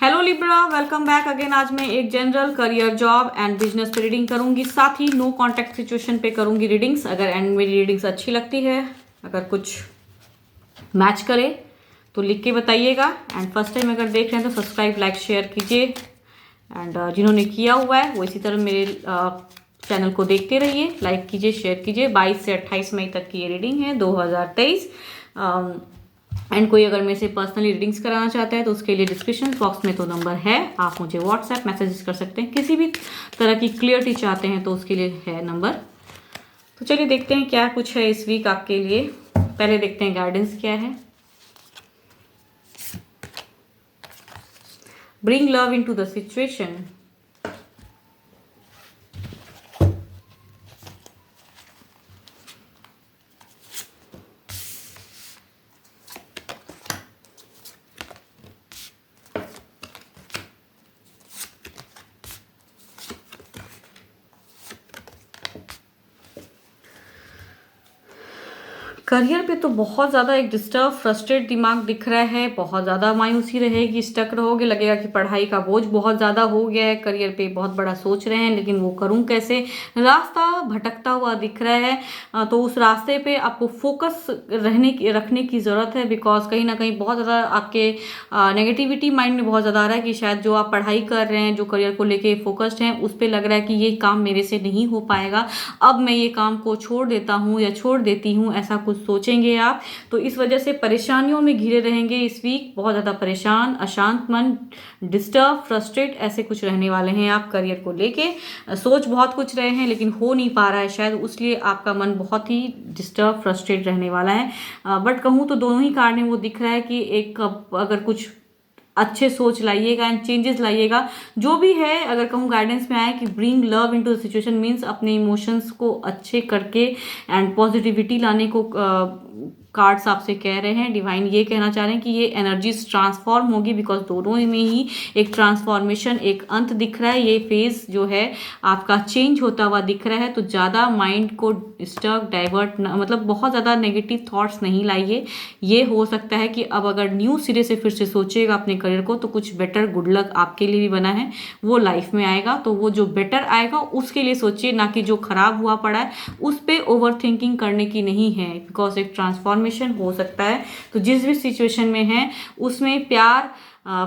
Hello Libra, welcome back again. आज मैं एक general career, job and business पे रीडिंग करूंगी, साथ ही नो कॉन्टैक्ट सिचुएशन पे करूंगी रीडिंग्स। अगर एंड मेरी रीडिंग्स अच्छी लगती है, अगर कुछ मैच करे तो लिख के बताइएगा। एंड फर्स्ट टाइम अगर देख रहे हैं तो सब्सक्राइब, लाइक, शेयर कीजिए। एंड जिन्होंने किया हुआ है वो इसी तरह मेरे चैनल को देखते रहिए, लाइक कीजिए, शेयर कीजिए। 22 से 28 मई तक की ये रीडिंग है 2023। एंड कोई अगर मेरे से पर्सनली रीडिंग्स कराना चाहता है तो उसके लिए डिस्क्रिप्शन बॉक्स में तो नंबर है, आप मुझे व्हाट्सएप मैसेजेस कर सकते हैं। किसी भी तरह की क्लियरिटी चाहते हैं तो उसके लिए है नंबर। तो चलिए देखते हैं क्या कुछ है इस वीक आपके लिए। पहले देखते हैं गाइडेंस क्या है। Bring love into the situation. Career पे तो बहुत ज़्यादा एक डिस्टर्ब, फ्रस्ट्रेट दिमाग दिख रहा है। बहुत ज़्यादा मायूसी रहेगी, स्टक रहोगे, लगेगा कि पढ़ाई का बोझ बहुत ज़्यादा हो गया है। करियर पे बहुत बड़ा सोच रहे हैं लेकिन वो करूं कैसे, रास्ता भटकता हुआ दिख रहा है। तो उस रास्ते पे आपको फोकस रखने की ज़रूरत है। बिकॉज कहीं ना कहीं बहुत ज़्यादा आपके नेगेटिविटी माइंड में बहुत ज़्यादा आ रहा है कि शायद जो आप पढ़ाई कर रहे हैं, जो करियर को लेके फोकस्ड हैं, उस पर लग रहा है कि ये काम मेरे से नहीं हो पाएगा, अब मैं ये काम को छोड़ देता हूँ या छोड़ देती हूँ, ऐसा कुछ सोचेंगे आप। तो इस वजह से परेशानियों में घिरे रहेंगे इस वीक। बहुत ज़्यादा परेशान, अशांत मन, डिस्टर्ब, फ्रस्ट्रेट, ऐसे कुछ रहने वाले हैं आप करियर को लेके। सोच बहुत कुछ रहे हैं लेकिन हो नहीं पा रहा है शायद, उसलिए आपका मन बहुत ही डिस्टर्ब, फ्रस्ट्रेट रहने वाला है। बट कहूँ तो दोनों ही कारण वो दिख रहा है कि एक अगर कुछ अच्छे सोच लाइएगा एंड चेंजेस लाइएगा जो भी है। अगर कहूँ गाइडेंस में आए कि bring love into the situation means अपने इमोशंस को अच्छे करके एंड पॉजिटिविटी लाने को कार्ड्स आपसे कह रहे हैं। डिवाइन ये कहना चाह रहे हैं कि ये एनर्जीज ट्रांसफॉर्म होगी, बिकॉज दोनों में ही एक ट्रांसफॉर्मेशन, एक अंत दिख रहा है। ये फेज जो है आपका चेंज होता हुआ दिख रहा है। तो ज़्यादा माइंड को डिस्टर्ब, डाइवर्ट मतलब बहुत ज़्यादा नेगेटिव थॉट्स नहीं लाइए। ये हो सकता है कि अब अगर न्यू सिरे से फिर से सोचिएगा अपने करियर को तो कुछ बेटर, गुड लक आपके लिए भी बना है वो लाइफ में आएगा। तो वो जो बेटर आएगा उसके लिए सोचिए, ना कि जो खराब हुआ पड़ा है उस पर ओवर थिंकिंग करने की नहीं है। बिकॉज एक ट्रांसफॉर्मेशन हो सकता है। तो जिस भी सिचुएशन में है उसमें प्यार,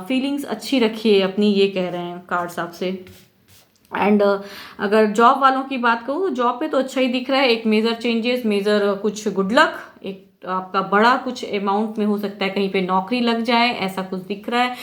फीलिंग्स अच्छी रखिए अपनी, ये कह रहे हैं कार्ड्स आपसे। एंड अगर जॉब वालों की बात करूँ, जॉब पे तो अच्छा ही दिख रहा है। एक मेजर चेंजेस, मेजर कुछ गुड लक, एक आपका बड़ा कुछ अमाउंट में हो सकता है कहीं पे नौकरी लग जाए, ऐसा कुछ दिख रहा है।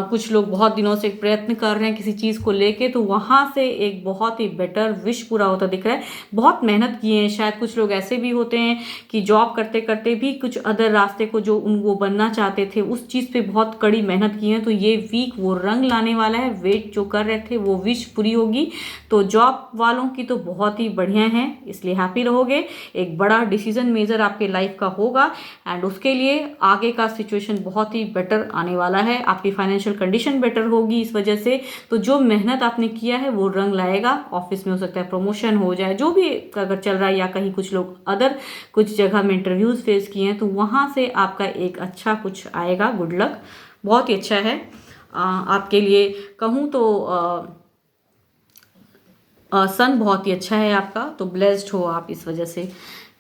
कुछ लोग बहुत दिनों से प्रयत्न कर रहे हैं किसी चीज़ को लेके, तो वहाँ से एक बहुत ही बेटर विश पूरा होता दिख रहा है। बहुत मेहनत किए हैं, शायद कुछ लोग ऐसे भी होते हैं कि जॉब करते करते भी कुछ अदर रास्ते को जो वो बनना चाहते थे उस चीज़ पे बहुत कड़ी मेहनत की है। तो ये वीक वो रंग लाने वाला है, वेट जो कर रहे थे वो विश पूरी होगी। तो जॉब वालों की तो बहुत ही बढ़िया है, इसलिए हैप्पी रहोगे। एक बड़ा डिसीजन मेजर आपके लाइफ का होगा एंड उसके लिए आगे का सिचुएशन बहुत ही बेटर आने वाला है। आपकी फाइनेंशियल कंडीशन बेटर होगी इस वजह से। तो जो मेहनत आपने किया है वो रंग लाएगा। ऑफिस में हो सकता है प्रमोशन हो जाए, जो भी अगर चल रहा है, या कहीं कुछ लोग अदर कुछ जगह में इंटरव्यूज फेस किए हैं तो वहाँ से आपका एक अच्छा कुछ आएगा, गुड लक बहुत ही अच्छा है। आपके लिए कहूँ तो सन बहुत ही अच्छा है आपका, तो ब्लेस्ड हो आप इस वजह से।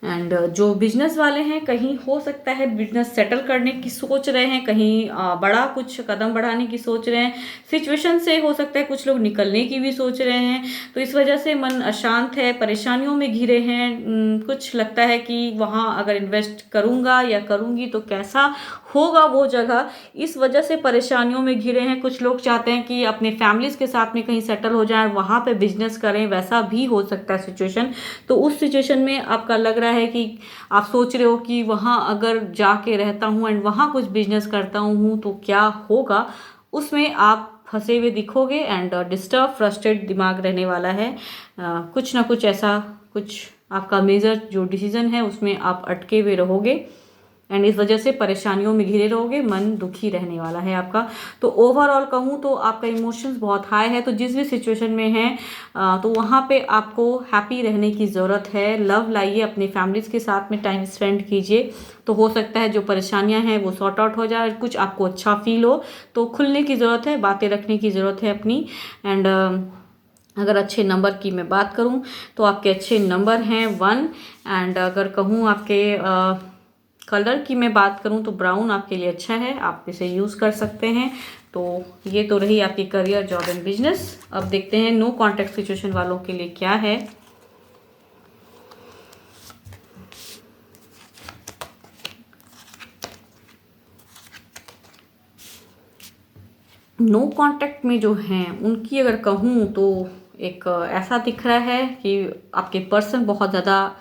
एंड जो बिजनेस वाले हैं, कहीं हो सकता है बिजनेस सेटल करने की सोच रहे हैं, कहीं बड़ा कुछ कदम बढ़ाने की सोच रहे हैं। सिचुएशन से हो सकता है कुछ लोग निकलने की भी सोच रहे हैं। तो इस वजह से मन अशांत है, परेशानियों में घिरे हैं। कुछ लगता है कि वहाँ अगर इन्वेस्ट करूँगा या करूँगी तो कैसा होगा वो जगह, इस वजह से परेशानियों में घिरे हैं। कुछ लोग चाहते हैं कि अपने फैमिलीज के साथ में कहीं सेटल हो जाए, वहाँ पे बिजनेस करें, वैसा भी हो सकता है सिचुएशन। तो उस सिचुएशन में आपका लग रहा है कि आप सोच रहे हो कि वहाँ अगर जाके रहता हूँ एंड वहाँ कुछ बिजनेस करता हूँ तो क्या होगा, उसमें आप फंसे हुए दिखोगे एंड डिस्टर्ब, फ्रस्ट्रेट दिमाग रहने वाला है। कुछ ना कुछ ऐसा कुछ आपका मेजर जो डिसीजन है उसमें आप अटके हुए रहोगे। एंड इस वजह से परेशानियों में घिरे रहोगे, मन दुखी रहने वाला है आपका। तो ओवरऑल कहूँ तो आपका इमोशंस बहुत हाई है, तो जिस भी सिचुएशन में है तो वहाँ पे आपको हैप्पी रहने की ज़रूरत है। लव लाइए, अपने फैमिलीज़ के साथ में टाइम स्पेंड कीजिए, तो हो सकता है जो परेशानियां हैं वो सॉर्ट आउट हो जाए, कुछ आपको अच्छा फील हो। तो खुलने की ज़रूरत है, बातें रखने की ज़रूरत है अपनी। एंड अगर अच्छे नंबर की मैं बात करूं तो आपके अच्छे नंबर हैं 1। एंड अगर कहूं आपके कलर की मैं बात करूं तो ब्राउन आपके लिए अच्छा है, आप इसे यूज़ कर सकते हैं। तो ये तो रही आपकी करियर, जॉब एंड बिजनेस। अब देखते हैं नो कॉन्टैक्ट सिचुएशन वालों के लिए क्या है। नो कॉन्टैक्ट में जो हैं उनकी अगर कहूँ तो एक ऐसा दिख रहा है कि आपके पर्सन बहुत ज़्यादा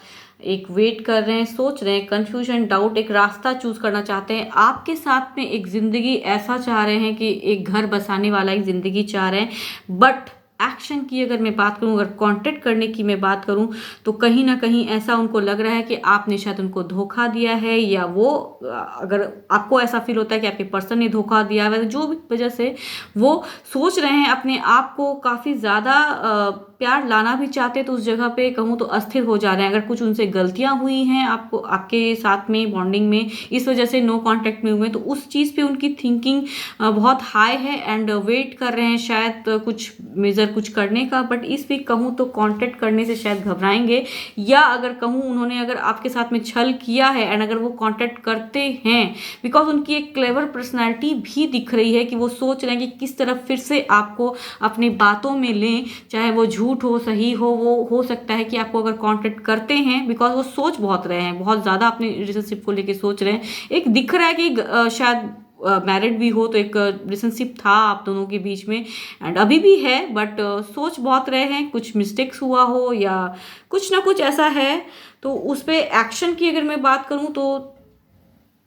एक वेट कर रहे हैं, सोच रहे हैं, कन्फ्यूजन, डाउट, एक रास्ता चूज करना चाहते हैं आपके साथ में, एक ज़िंदगी ऐसा चाह रहे हैं कि एक घर बसाने वाला एक ज़िंदगी चाह रहे हैं। बट एक्शन की अगर मैं बात करूं, अगर कांटेक्ट करने की मैं बात करूं, तो कहीं ना कहीं ऐसा उनको लग रहा है कि आपने शायद उनको धोखा दिया है, या वो अगर आपको ऐसा फील होता है कि आपके पर्सन ने धोखा दिया है, जो भी वजह से वो सोच रहे हैं अपने आप को काफ़ी ज़्यादा प्यार लाना भी चाहते, तो उस जगह पे कहूँ तो अस्थिर हो जा रहे हैं। अगर कुछ उनसे गलतियां हुई हैं आपको, आपके साथ में बॉन्डिंग में, इस वजह से नो कांटेक्ट में हुए, तो उस चीज़ पे उनकी थिंकिंग बहुत हाई है एंड वेट कर रहे हैं शायद कुछ मेजर कुछ करने का। बट इस वीक कहूँ तो कांटेक्ट करने से शायद घबराएंगे, या अगर कहूँ उन्होंने अगर आपके साथ में छल किया है एंड अगर वो कांटेक्ट करते हैं, बिकॉज उनकी एक क्लेवर पर्सनैलिटी भी दिख रही है कि वो सोच रहे हैं कि किस तरह फिर से आपको अपनी बातों में लें, चाहे वो झूठ हो सही हो, वो हो सकता है कि आपको अगर कांटेक्ट करते हैं, बिकॉज वो सोच बहुत रहे हैं, बहुत ज़्यादा अपने रिलेशनशिप को लेके सोच रहे हैं। एक दिख रहा है कि शायद मैरिड भी हो, तो एक रिलेशनशिप था आप दोनों के बीच में एंड अभी भी है, बट सोच बहुत रहे हैं, कुछ मिस्टेक्स हुआ हो या कुछ ना कुछ ऐसा है। तो उस पर एक्शन की अगर मैं बात करूं तो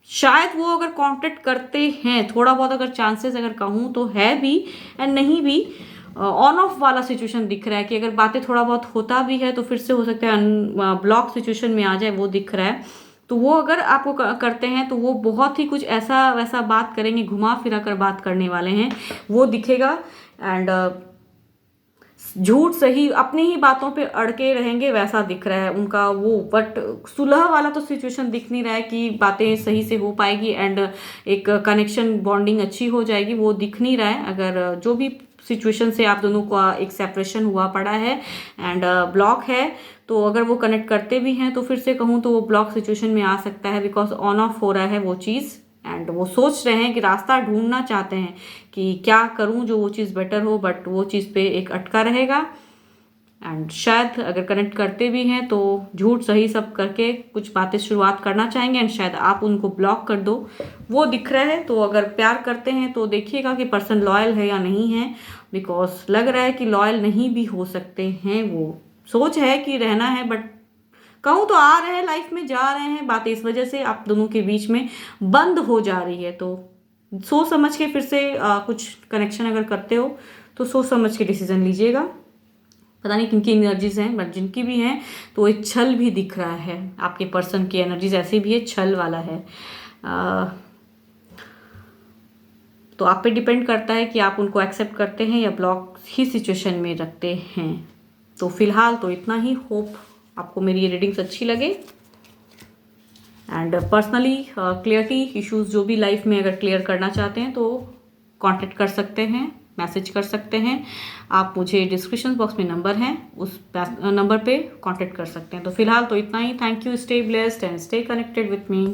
शायद वो अगर कांटेक्ट करते हैं, थोड़ा बहुत अगर चांसेस अगर कहूँ तो है भी एंड नहीं भी, ऑन ऑफ वाला सिचुएशन दिख रहा है कि अगर बातें थोड़ा बहुत होता भी है तो फिर से हो सकता है ब्लॉक सिचुएशन में आ जाए, वो दिख रहा है। तो वो अगर आपको करते हैं तो वो बहुत ही कुछ ऐसा वैसा बात करेंगे, घुमा फिरा कर बात करने वाले हैं, वो दिखेगा। एंड झूठ सही अपनी ही बातों पे अड़के रहेंगे, वैसा दिख रहा है उनका वो। बट सुलह वाला तो सिचुएशन दिख नहीं रहा है कि बातें सही से हो पाएगी एंड एक कनेक्शन बॉन्डिंग अच्छी हो जाएगी, वो दिख नहीं रहा है। अगर जो भी सिचुएशन से आप दोनों का एक सेपरेशन हुआ पड़ा है एंड ब्लॉक है, तो अगर वो कनेक्ट करते भी हैं तो फिर से कहूँ तो वो ब्लॉक सिचुएशन में आ सकता है, बिकॉज ऑन ऑफ हो रहा है वो चीज़। एंड वो सोच रहे हैं कि रास्ता ढूंढना चाहते हैं कि क्या करूं जो वो चीज़ बेटर हो, बट वो चीज़ पे एक अटका रहेगा। एंड शायद अगर कनेक्ट करते भी हैं तो झूठ सही सब करके कुछ बातें शुरुआत करना चाहेंगे एंड शायद आप उनको ब्लॉक कर दो, वो दिख रहा है। तो अगर प्यार करते हैं तो देखिएगा कि पर्सन लॉयल है या नहीं है, बिकॉज लग रहा है कि लॉयल नहीं भी हो सकते हैं। वो सोच है कि रहना है, बट कहूँ तो आ रहे हैं लाइफ में, जा रहे हैं, बातें इस वजह से आप दोनों के बीच में बंद हो जा रही है। तो सोच समझ के फिर से कुछ कनेक्शन अगर करते हो तो सोच समझ के डिसीजन लीजिएगा। पता नहीं किनकी एनर्जीज हैं, बट जिनकी भी हैं तो एक छल भी दिख रहा है, आपके पर्सन की एनर्जीज ऐसी भी है, छल वाला है। तो आप पे डिपेंड करता है कि आप उनको एक्सेप्ट करते हैं या ब्लॉक ही सिचुएशन में रखते हैं। तो फिलहाल तो इतना ही। होप आपको मेरी ये रीडिंग्स अच्छी लगे एंड पर्सनली क्लियरिटी इश्यूज जो भी लाइफ में अगर क्लियर करना चाहते हैं तो कांटेक्ट कर सकते हैं, मैसेज कर सकते हैं आप मुझे। डिस्क्रिप्शन बॉक्स में नंबर है, उस नंबर पे कांटेक्ट कर सकते हैं। तो फिलहाल तो इतना ही। Thank you, stay blessed and stay connected with me.